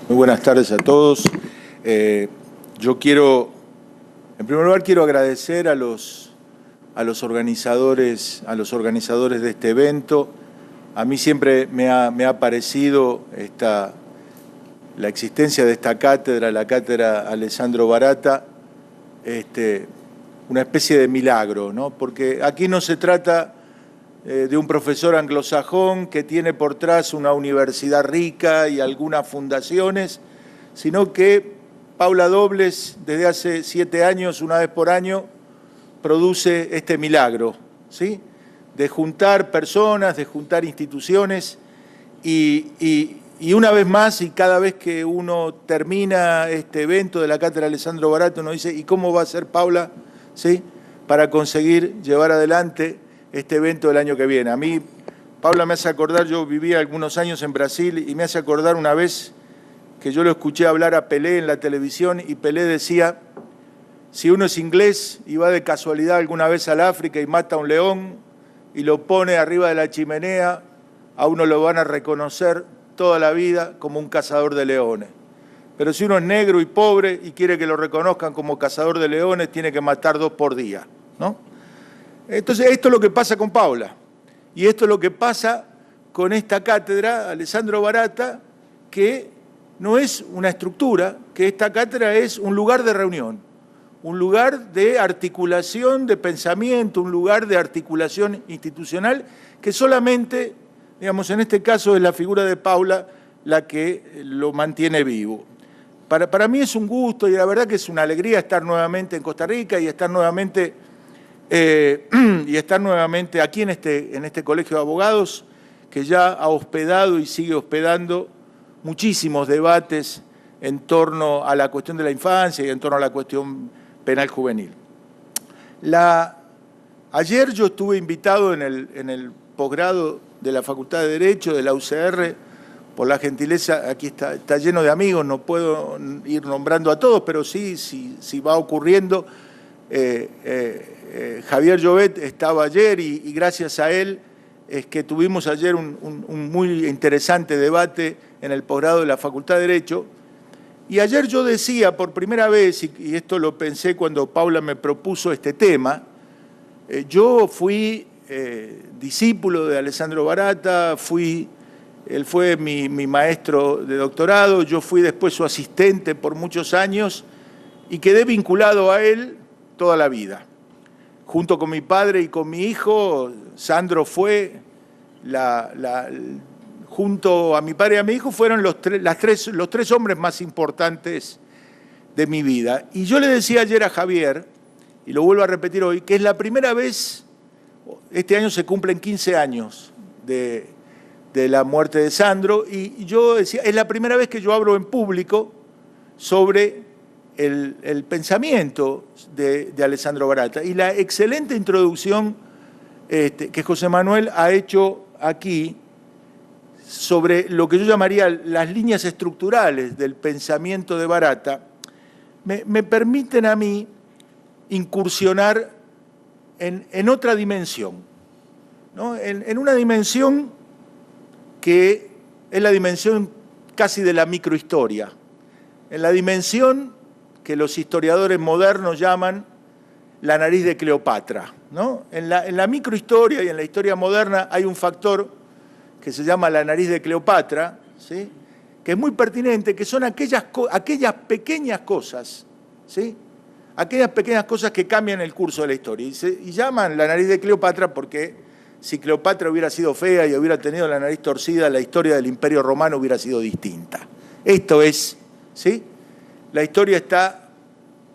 Muy buenas tardes a todos. Yo quiero, en primer lugar, quiero agradecer a los organizadores de este evento. A mí siempre me ha parecido la existencia de esta cátedra, la cátedra Alessandro Baratta, una especie de milagro, ¿no? Porque aquí no se trata de un profesor anglosajón que tiene por detrás una universidad rica y algunas fundaciones, sino que Paula Dobles, desde hace 7 años, una vez por año, produce este milagro, ¿sí? De juntar personas, de juntar instituciones y una vez más, y cada vez que uno termina este evento de la Cátedra Alessandro Baratta, uno dice, ¿y cómo va a ser Paula, ¿sí? Para conseguir llevar adelante este evento del año que viene? A mí, Paula me hace acordar, yo viví algunos años en Brasil y me hace acordar una vez que yo lo escuché hablar a Pelé en la televisión y Pelé decía, si uno es inglés y va de casualidad alguna vez al África y mata a un león y lo pone arriba de la chimenea, a uno lo van a reconocer toda la vida como un cazador de leones. Pero si uno es negro y pobre y quiere que lo reconozcan como cazador de leones, tiene que matar 2 por día, ¿no? Entonces, esto es lo que pasa con Paula. Y esto es lo que pasa con esta cátedra, Alessandro Baratta, que no es una estructura, que esta cátedra es un lugar de reunión, un lugar de articulación de pensamiento, un lugar de articulación institucional que solamente, digamos, en este caso es la figura de Paula la que lo mantiene vivo. Para mí es un gusto y la verdad que es una alegría estar nuevamente en Costa Rica y estar nuevamente aquí en este Colegio de Abogados, que ya ha hospedado y sigue hospedando muchísimos debates en torno a la cuestión de la infancia y en torno a la cuestión penal juvenil. Ayer yo estuve invitado en el posgrado de la Facultad de Derecho de la UCR, por la gentileza, aquí está lleno de amigos, no puedo ir nombrando a todos, pero sí, si va ocurriendo. Javier Llobet estaba ayer y gracias a él es que tuvimos ayer un muy interesante debate en el posgrado de la Facultad de Derecho. Y ayer yo decía por primera vez, y esto lo pensé cuando Paula me propuso este tema, yo fui discípulo de Alessandro Baratta, él fue mi maestro de doctorado, yo fui después su asistente por muchos años y quedé vinculado a él toda la vida. Junto con mi padre y con mi hijo, Sandro fue, junto a mi padre y a mi hijo, fueron los 3 hombres más importantes de mi vida. Y yo le decía ayer a Javier, y lo vuelvo a repetir hoy, que es la primera vez, este año se cumplen 15 años de la muerte de Sandro, y yo decía, es la primera vez que yo hablo en público sobre el pensamiento de Alessandro Baratta y la excelente introducción que José Manuel ha hecho aquí sobre lo que yo llamaría las líneas estructurales del pensamiento de Baratta, me permiten a mí incursionar en otra dimensión, ¿no? En una dimensión que es la dimensión casi de la microhistoria, en la dimensión que los historiadores modernos llaman la nariz de Cleopatra, ¿no? En la microhistoria y en la historia moderna hay un factor que se llama la nariz de Cleopatra, ¿sí? Que es muy pertinente, que son aquellas pequeñas cosas, ¿sí? Aquellas pequeñas cosas que cambian el curso de la historia. Y llaman la nariz de Cleopatra porque si Cleopatra hubiera sido fea y hubiera tenido la nariz torcida, la historia del Imperio Romano hubiera sido distinta. Esto es, ¿sí? La historia está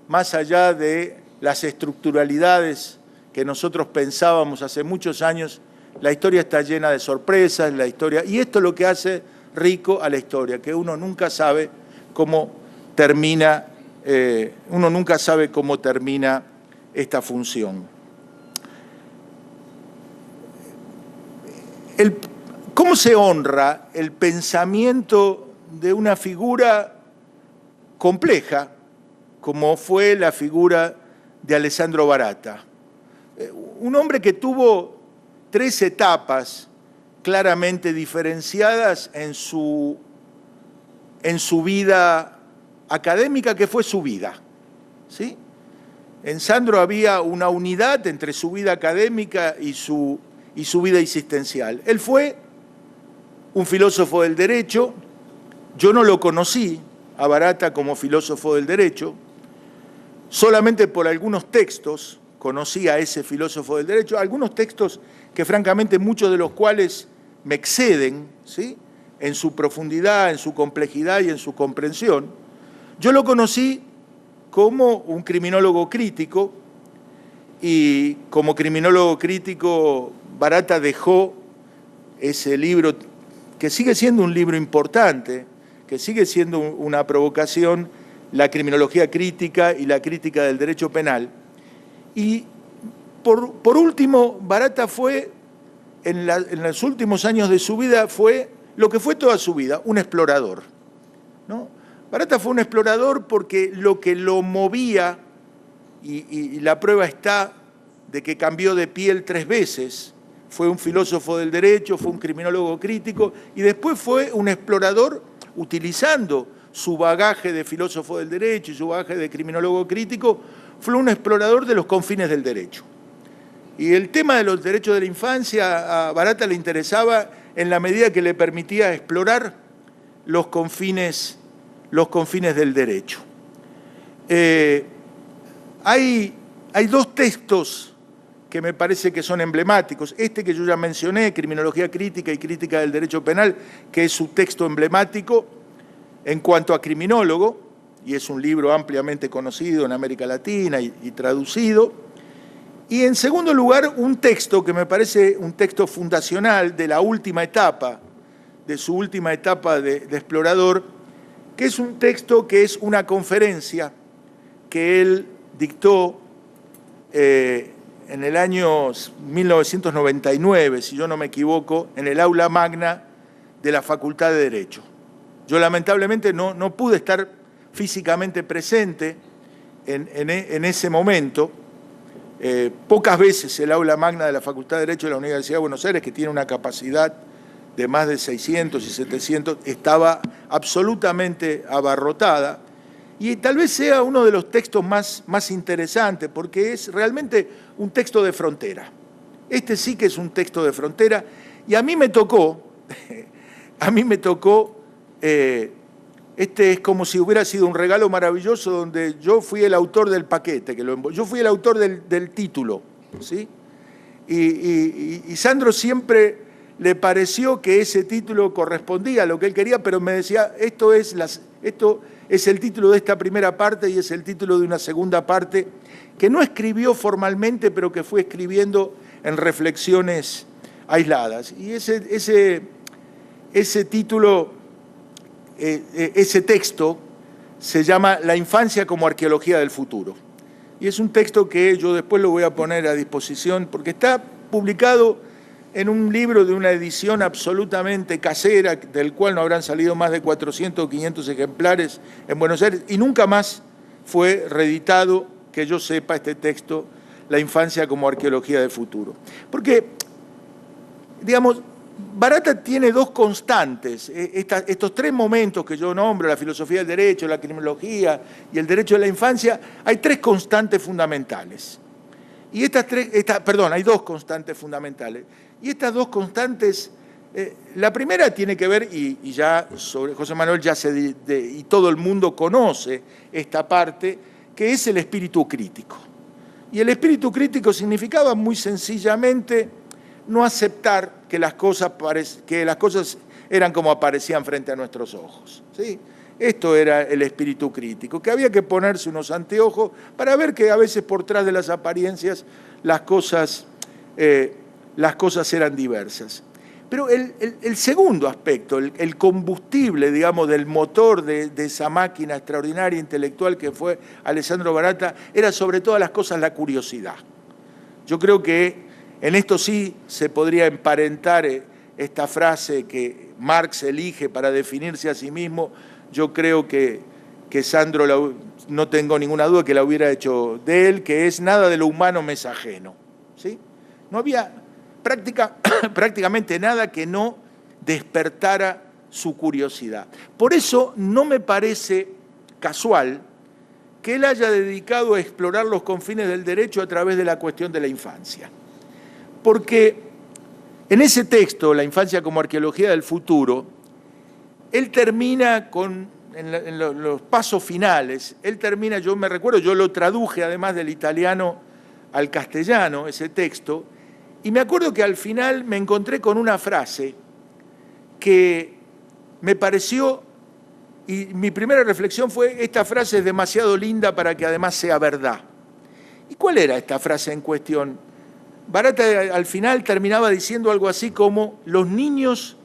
más allá de las estructuralidades que nosotros pensábamos hace muchos años. La historia está llena de sorpresas, y esto es lo que hace rico a la historia, que uno nunca sabe cómo termina, esta función. ¿Cómo se honra el pensamiento de una figura compleja, como fue la figura de Alessandro Baratta? Un hombre que tuvo 3 etapas claramente diferenciadas en su en su vida académica, que fue su vida, ¿sí? En Sandro había una unidad entre su vida académica y su vida existencial. Él fue un filósofo del derecho. Yo no lo conocí a Baratta como filósofo del derecho, solamente por algunos textos conocí a ese filósofo del derecho, algunos textos que francamente muchos de los cuales me exceden, ¿sí?, en su profundidad, en su complejidad y en su comprensión. Yo lo conocí como un criminólogo crítico, y como criminólogo crítico Baratta dejó ese libro, que sigue siendo un libro importante, que sigue siendo una provocación, La criminología crítica y la crítica del derecho penal. Y por último, Baratta fue, en los últimos años de su vida, fue lo que fue toda su vida, un explorador, ¿no? Baratta fue un explorador porque lo que lo movía, y la prueba está de que cambió de piel 3 veces, fue un filósofo del derecho, fue un criminólogo crítico, y después fue un explorador utilizando su bagaje de filósofo del derecho y su bagaje de criminólogo crítico, fue un explorador de los confines del derecho. Y el tema de los derechos de la infancia a Baratta le interesaba en la medida que le permitía explorar los confines del derecho. Hay 2 textos que me parece que son emblemáticos. Este que yo ya mencioné, Criminología crítica y crítica del derecho penal, que es su texto emblemático en cuanto a criminólogo, y es un libro ampliamente conocido en América Latina y traducido. Y en segundo lugar, un texto que me parece un texto fundacional de la última etapa, de su última etapa de explorador, que es un texto que es una conferencia que él dictó en el año 1999, si yo no me equivoco, en el aula magna de la Facultad de Derecho. Yo lamentablemente no pude estar físicamente presente en ese momento. Pocas veces el aula magna de la Facultad de Derecho de la Universidad de Buenos Aires, que tiene una capacidad de más de 600 y 700, estaba absolutamente abarrotada. Y tal vez sea uno de los textos más interesantes, porque es realmente un texto de frontera. Este sí que es un texto de frontera, y a mí me tocó, este es como si hubiera sido un regalo maravilloso donde yo fui el autor del paquete, yo fui el autor del título, ¿sí? Y Sandro siempre le pareció que ese título correspondía a lo que él quería, pero me decía, esto es el título de esta primera parte y es el título de una segunda parte, que no escribió formalmente, pero que fue escribiendo en reflexiones aisladas. Y ese título, ese texto se llama La infancia como arqueología del futuro. Y es un texto que yo después lo voy a poner a disposición, porque está publicado en un libro de una edición absolutamente casera, del cual no habrán salido más de 400 o 500 ejemplares en Buenos Aires, y nunca más fue reeditado, que yo sepa, este texto, La infancia como arqueología del futuro. Porque, digamos, Baratta tiene 2 constantes. Estos 3 momentos que yo nombro, la filosofía del derecho, la criminología y el derecho de la infancia, hay 3 constantes fundamentales. Y hay 2 constantes fundamentales. Y estas 2 constantes, la primera tiene que ver, y ya sobre José Manuel y todo el mundo conoce esta parte, que es el espíritu crítico. Y el espíritu crítico significaba muy sencillamente no aceptar que las cosas eran como aparecían frente a nuestros ojos, ¿sí? Esto era el espíritu crítico, que había que ponerse unos anteojos para ver que a veces por tras de las apariencias las cosas eran diversas. Pero el segundo aspecto, el combustible, digamos, del motor de esa máquina extraordinaria intelectual que fue Alessandro Baratta, era sobre todas las cosas la curiosidad. Yo creo que en esto sí se podría emparentar esta frase que Marx elige para definirse a sí mismo. Yo creo que Sandro, no tengo ninguna duda que la hubiera hecho de él, que es nada de lo humano me es ajeno, ¿sí? No había prácticamente nada que no despertara su curiosidad. Por eso no me parece casual que él haya dedicado a explorar los confines del derecho a través de la cuestión de la infancia. Porque en ese texto, La infancia como arqueología del futuro, él termina en los pasos finales, él termina, yo me recuerdo, yo lo traduje además del italiano al castellano, ese texto, y me acuerdo que al final me encontré con una frase que me pareció, y mi primera reflexión fue, esta frase es demasiado linda para que además sea verdad. ¿Y cuál era esta frase en cuestión? Barata al final terminaba diciendo algo así como, los niños,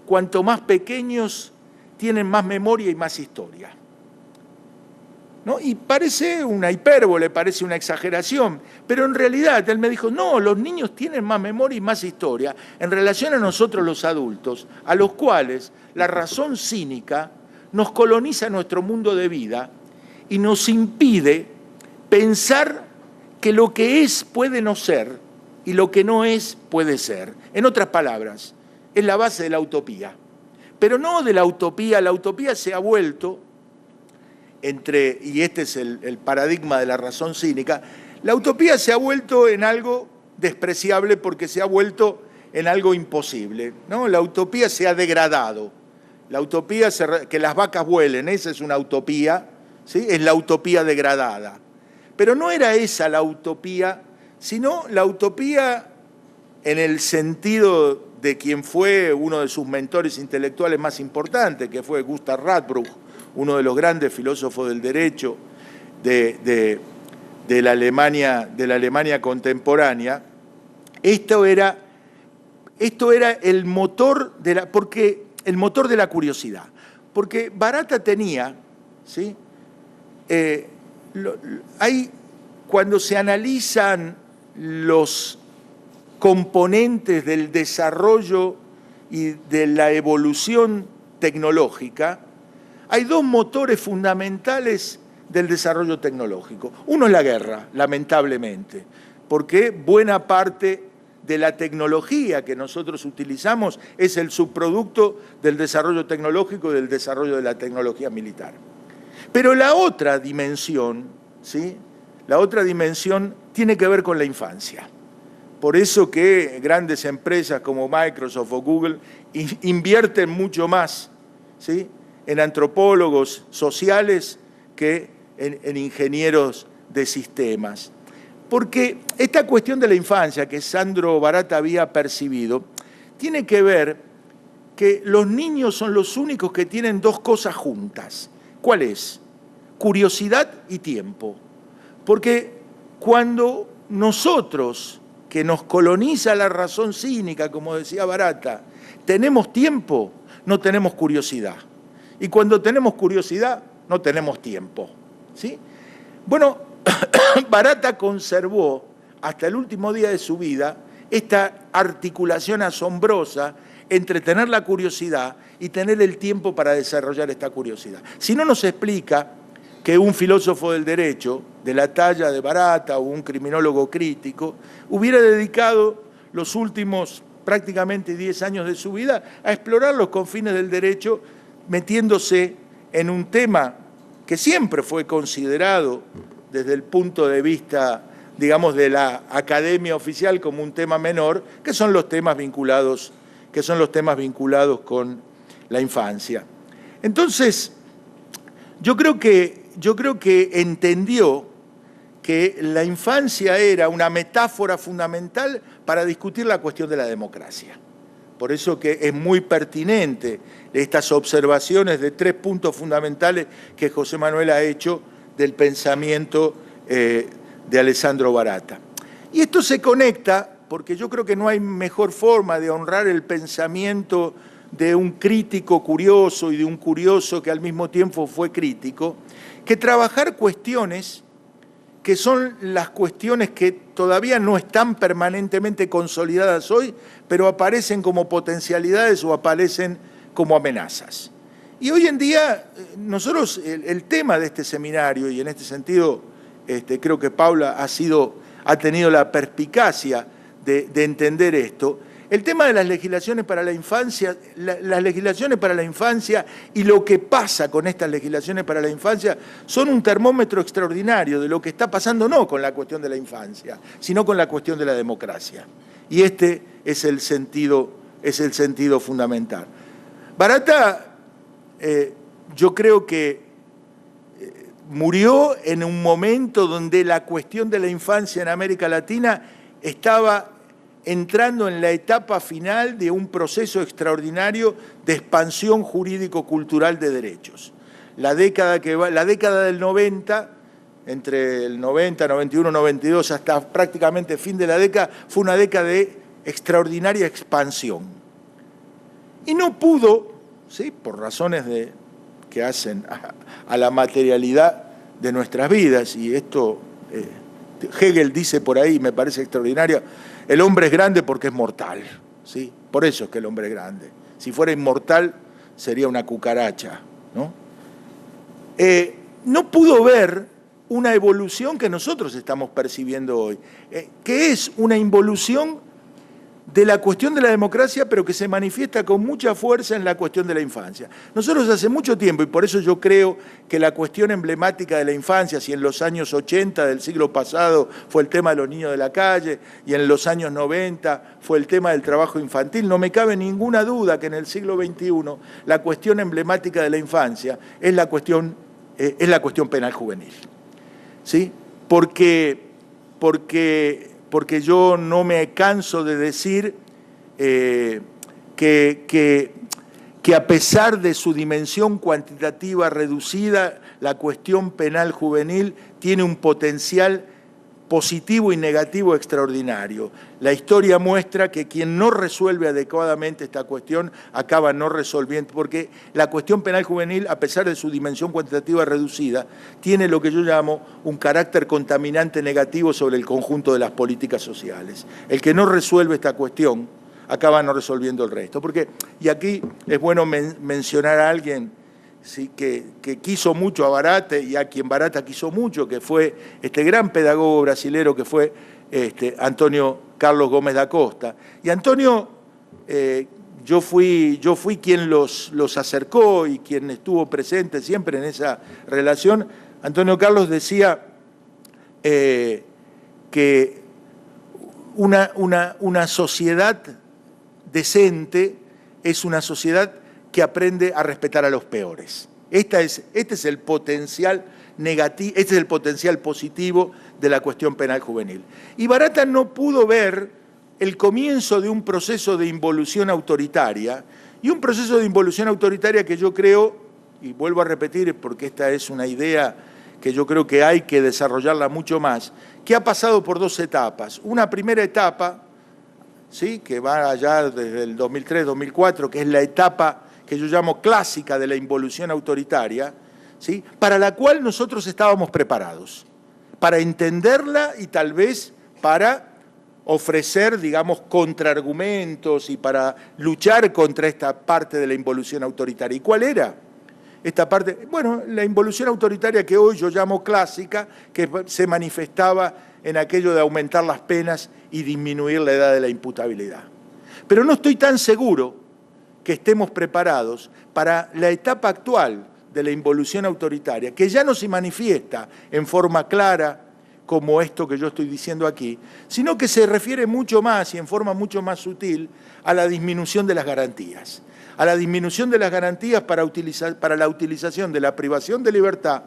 cuanto más pequeños, tienen más memoria y más historia. ¿No? Y parece una hipérbole, parece una exageración, pero en realidad él me dijo, no, los niños tienen más memoria y más historia en relación a nosotros los adultos, a los cuales la razón cínica nos coloniza nuestro mundo de vida y nos impide pensar que lo que es puede no ser y lo que no es puede ser. En otras palabras, es la base de la utopía. Pero no de la utopía se ha vuelto, y este es el paradigma de la razón cínica, la utopía se ha vuelto en algo despreciable porque se ha vuelto en algo imposible, ¿no? La utopía se ha degradado. La utopía, que las vacas vuelen, esa es una utopía, ¿sí? Es la utopía degradada. Pero no era esa la utopía, sino la utopía en el sentido de quien fue uno de sus mentores intelectuales más importantes, que fue Gustav Radbruch, uno de los grandes filósofos del derecho de la Alemania contemporánea. Esto era el motor el motor de la curiosidad. Porque Barata tenía, ¿sí? Cuando se analizan los componentes del desarrollo y de la evolución tecnológica, hay dos motores fundamentales del desarrollo tecnológico. Uno es la guerra, lamentablemente, porque buena parte de la tecnología que nosotros utilizamos es el subproducto del desarrollo tecnológico y del desarrollo de la tecnología militar. Pero la otra dimensión, ¿sí? La otra dimensión tiene que ver con la infancia. Por eso que grandes empresas como Microsoft o Google invierten mucho más, ¿sí? En antropólogos sociales que en ingenieros de sistemas. Porque esta cuestión de la infancia que Sandro Barata había percibido tiene que ver que los niños son los únicos que tienen dos cosas juntas. ¿Cuál es? Curiosidad y tiempo. Porque cuando nosotros, que nos coloniza la razón cínica, como decía Barata, tenemos tiempo, no tenemos curiosidad. Y cuando tenemos curiosidad, no tenemos tiempo, ¿sí? Bueno, Barata conservó hasta el último día de su vida esta articulación asombrosa entre tener la curiosidad y tener el tiempo para desarrollar esta curiosidad. Si no, nos explica que un filósofo del derecho, de la talla de Barata o un criminólogo crítico, hubiera dedicado los últimos prácticamente 10 años de su vida a explorar los confines del derecho, metiéndose en un tema que siempre fue considerado desde el punto de vista, digamos, de la academia oficial como un tema menor, que son los temas vinculados con la infancia. Entonces, yo creo que entendió que la infancia era una metáfora fundamental para discutir la cuestión de la democracia. Por eso que es muy pertinente estas observaciones de 3 puntos fundamentales que José Manuel ha hecho del pensamiento de Alessandro Barata. Y esto se conecta, porque yo creo que no hay mejor forma de honrar el pensamiento de un crítico curioso y de un curioso que al mismo tiempo fue crítico, que trabajar cuestiones que son las cuestiones que todavía no están permanentemente consolidadas hoy, pero aparecen como potencialidades o aparecen como amenazas. Y hoy en día, nosotros, el tema de este seminario, y en este sentido creo que Paula ha tenido la perspicacia de entender esto, El tema de las legislaciones para la infancia, las legislaciones para la infancia y lo que pasa con estas legislaciones para la infancia son un termómetro extraordinario de lo que está pasando no con la cuestión de la infancia, sino con la cuestión de la democracia. Y este es el sentido fundamental. Barata, yo creo que murió en un momento donde la cuestión de la infancia en América Latina estaba entrando en la etapa final de un proceso extraordinario de expansión jurídico-cultural de derechos. La década del 90, entre el 90, 91, 92, hasta prácticamente fin de la década, fue una década de extraordinaria expansión. Y no pudo, ¿sí?, por razones que hacen a la materialidad de nuestras vidas, y esto Hegel dice por ahí, me parece extraordinario, el hombre es grande porque es mortal, ¿sí? Por eso es que el hombre es grande. Si fuera inmortal, sería una cucaracha, ¿no? No pudo ver una evolución que nosotros estamos percibiendo hoy, que es una involución de la cuestión de la democracia, pero que se manifiesta con mucha fuerza en la cuestión de la infancia. Nosotros hace mucho tiempo, y por eso yo creo que la cuestión emblemática de la infancia, si en los años 80 del siglo pasado fue el tema de los niños de la calle, y en los años 90 fue el tema del trabajo infantil, no me cabe ninguna duda que en el siglo XXI la cuestión emblemática de la infancia es la cuestión penal juvenil, ¿sí? Porque yo no me canso de decir que a pesar de su dimensión cuantitativa reducida, la cuestión penal juvenil tiene un potencial positivo y negativo extraordinario. La historia muestra que quien no resuelve adecuadamente esta cuestión acaba no resolviendo, porque la cuestión penal juvenil, a pesar de su dimensión cuantitativa reducida, tiene lo que yo llamo un carácter contaminante negativo sobre el conjunto de las políticas sociales. El que no resuelve esta cuestión acaba no resolviendo el resto. Y aquí es bueno mencionar a alguien, ¿sí?, que quiso mucho a Barata y a quien Barata quiso mucho, que fue este gran pedagogo brasilero que fue Antônio Carlos Gomes da Costa. Y Antonio, yo fui quien los acercó y quien estuvo presente siempre en esa relación. Antonio Carlos decía que una sociedad decente es una sociedad que aprende a respetar a los peores. Este es el potencial negativo, este es el potencial positivo de la cuestión penal juvenil. Y Barata no pudo ver el comienzo de un proceso de involución autoritaria, y un proceso de involución autoritaria que yo creo, y vuelvo a repetir porque esta es una idea que yo creo que hay que desarrollarla mucho más, que ha pasado por dos etapas. Una primera etapa, ¿sí?, que va allá desde el 2003-2004, que es la etapa que yo llamo clásica de la involución autoritaria, ¿sí?, para la cual nosotros estábamos preparados, para entenderla y tal vez para ofrecer, digamos, contraargumentos y para luchar contra esta parte de la involución autoritaria. ¿Y cuál era esta parte? Bueno, la involución autoritaria que hoy yo llamo clásica, que se manifestaba en aquello de aumentar las penas y disminuir la edad de la imputabilidad. Pero no estoy tan seguro que estemos preparados para la etapa actual de la involución autoritaria, que ya no se manifiesta en forma clara como esto que yo estoy diciendo aquí, sino que se refiere mucho más y en forma mucho más sutil a la disminución de las garantías. A la disminución de las garantías para la utilización de la privación de libertad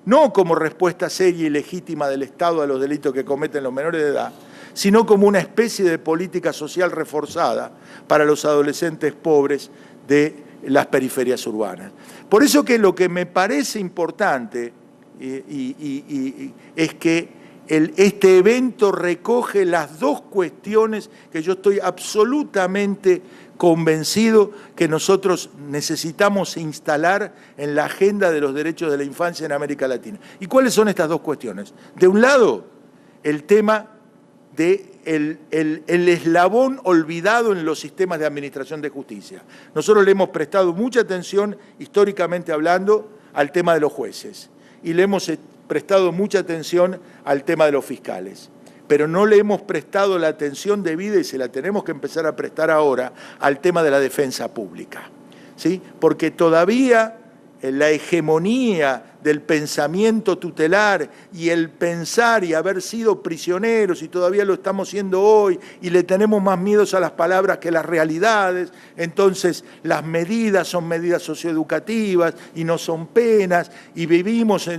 no como respuesta seria y legítima del Estado a los delitos que cometen los menores de edad, sino como una especie de política social reforzada para los adolescentes pobres de las periferias urbanas. Por eso que lo que me parece importante es que este evento recoge las dos cuestiones que yo estoy absolutamente convencido que nosotros necesitamos instalar en la agenda de los derechos de la infancia en América Latina. ¿Y cuáles son estas dos cuestiones? De un lado, el tema del eslabón olvidado en los sistemas de administración de justicia. Nosotros le hemos prestado mucha atención, históricamente hablando, al tema de los jueces y le hemos prestado mucha atención al tema de los fiscales. pero no le hemos prestado la atención debida y se la tenemos que empezar a prestar ahora al tema de la defensa pública, ¿sí? Porque todavía la hegemonía del pensamiento tutelar y el pensar y haber sido prisioneros, y todavía lo estamos siendo hoy, y le tenemos más miedos a las palabras que a las realidades, entonces las medidas son medidas socioeducativas y no son penas, y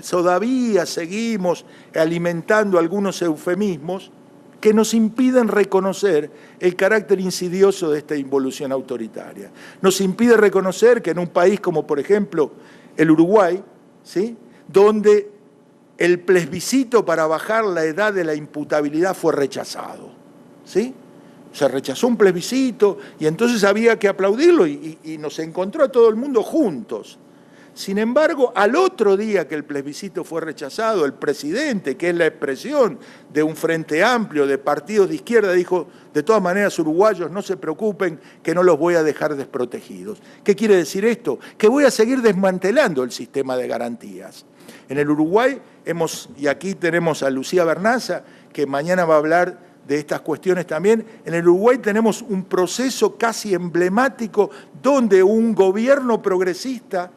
todavía seguimos alimentando algunos eufemismos que nos impiden reconocer el carácter insidioso de esta involución autoritaria. Nos impide reconocer que en un país como, por ejemplo, el Uruguay, ¿sí?, donde el plebiscito para bajar la edad de la imputabilidad fue rechazado, ¿sí? Se rechazó un plebiscito y entonces había que aplaudirlo y nos encontró a todo el mundo juntos. Sin embargo, al otro día que el plebiscito fue rechazado, el presidente, que es la expresión de un frente amplio de partidos de izquierda, dijo: de todas maneras, uruguayos, no se preocupen, que no los voy a dejar desprotegidos. ¿Qué quiere decir esto? Que voy a seguir desmantelando el sistema de garantías. En el Uruguay y aquí tenemos a Lucía Bernaza, que mañana va a hablar de estas cuestiones también, en el Uruguay tenemos un proceso casi emblemático donde un gobierno progresista,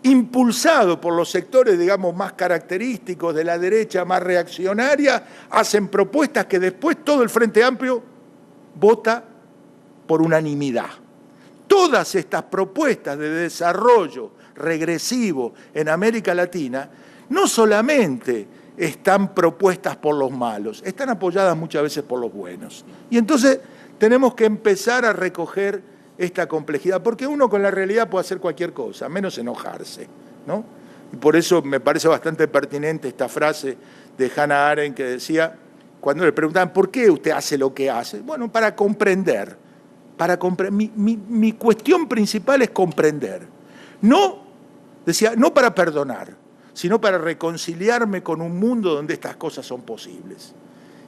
impulsado por los sectores, digamos, más característicos de la derecha más reaccionaria, hacen propuestas que después todo el Frente Amplio vota por unanimidad. Todas estas propuestas de desarrollo regresivo en América Latina no solamente están propuestas por los malos, están apoyadas muchas veces por los buenos. Y entonces tenemos que empezar a recoger esta complejidad, porque uno con la realidad puede hacer cualquier cosa, menos enojarse, ¿no? Y por eso me parece bastante pertinente esta frase de Hannah Arendt que decía, cuando le preguntaban ¿por qué usted hace lo que hace? Bueno, para comprender. Mi cuestión principal es comprender. No, decía, no para perdonar, sino para reconciliarme con un mundo donde estas cosas son posibles.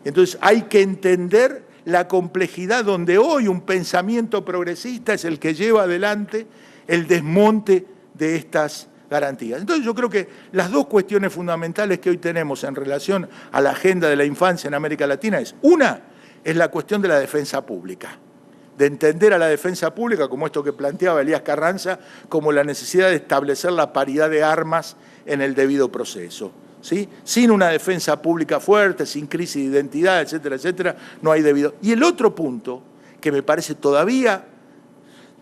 Entonces hay que entender la complejidad donde hoy un pensamiento progresista es el que lleva adelante el desmonte de estas garantías. Entonces yo creo que las dos cuestiones fundamentales que hoy tenemos en relación a la agenda de la infancia en América Latina una es la cuestión de la defensa pública, de entender a la defensa pública como esto que planteaba Elías Carranza, como la necesidad de establecer la paridad de armas en el debido proceso. ¿Sí? Sin una defensa pública fuerte, sin crisis de identidad, etcétera, etcétera, no hay debido. Y el otro punto, que me parece todavía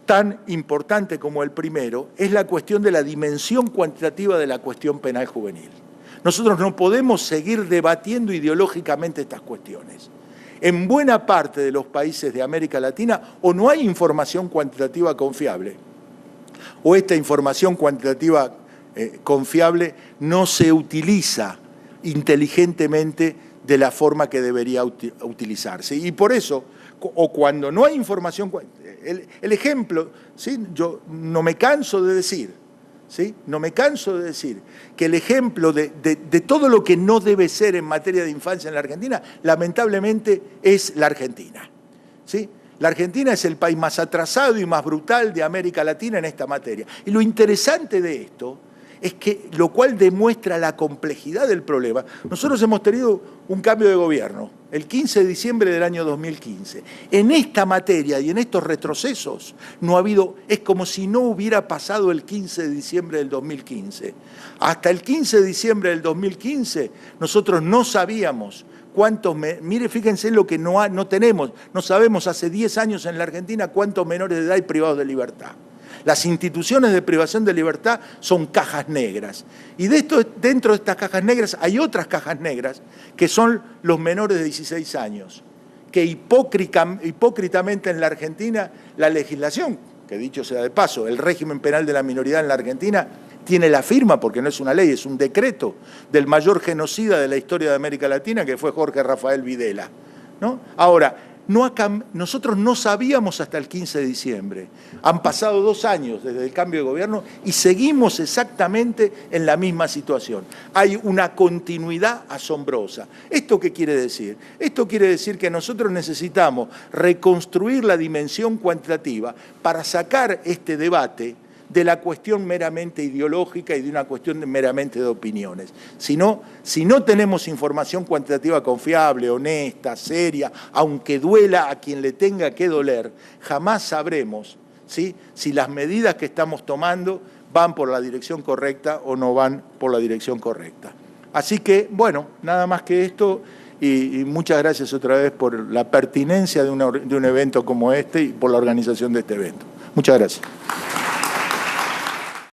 tan importante como el primero, es la cuestión de la dimensión cuantitativa de la cuestión penal juvenil. Nosotros no podemos seguir debatiendo ideológicamente estas cuestiones. En buena parte de los países de América Latina o no hay información cuantitativa confiable, o esta información cuantitativa confiable no se utiliza inteligentemente de la forma que debería utilizarse. Y por eso, o cuando no hay información, el ejemplo, ¿sí? Yo no me canso de decir, ¿sí? No me canso de decir que el ejemplo de todo lo que no debe ser en materia de infancia en la Argentina, lamentablemente es la Argentina, ¿sí? La Argentina es el país más atrasado y más brutal de América Latina en esta materia. Y lo interesante de esto es que, lo cual demuestra la complejidad del problema. Nosotros hemos tenido un cambio de gobierno, el 15 de diciembre del año 2015. En esta materia y en estos retrocesos no ha habido, es como si no hubiera pasado el 15 de diciembre del 2015. Hasta el 15 de diciembre del 2015 nosotros no sabíamos cuántos, mire, fíjense lo que no tenemos, no sabemos hace 10 años en la Argentina cuántos menores de edad hay privados de libertad. Las instituciones de privación de libertad son cajas negras. Y dentro de estas cajas negras hay otras cajas negras que son los menores de 16 años, que hipócritamente en la Argentina la legislación, que dicho sea de paso, el régimen penal de la minoridad en la Argentina tiene la firma, porque no es una ley, es un decreto del mayor genocida de la historia de América Latina, que fue Jorge Rafael Videla, ¿no? Ahora, nosotros no sabíamos hasta el 15 de diciembre. Han pasado 2 años desde el cambio de gobierno y seguimos exactamente en la misma situación. Hay una continuidad asombrosa. ¿Esto qué quiere decir? Esto quiere decir que nosotros necesitamos reconstruir la dimensión cuantitativa para sacar este debate de la cuestión meramente ideológica y de una cuestión meramente de opiniones. Si no tenemos información cuantitativa confiable, honesta, seria, aunque duela a quien le tenga que doler, jamás sabremos, ¿sí?, si las medidas que estamos tomando van por la dirección correcta o no van por la dirección correcta. Así que, bueno, nada más que esto, y muchas gracias otra vez por la pertinencia de un evento como este y por la organización de este evento. Muchas gracias.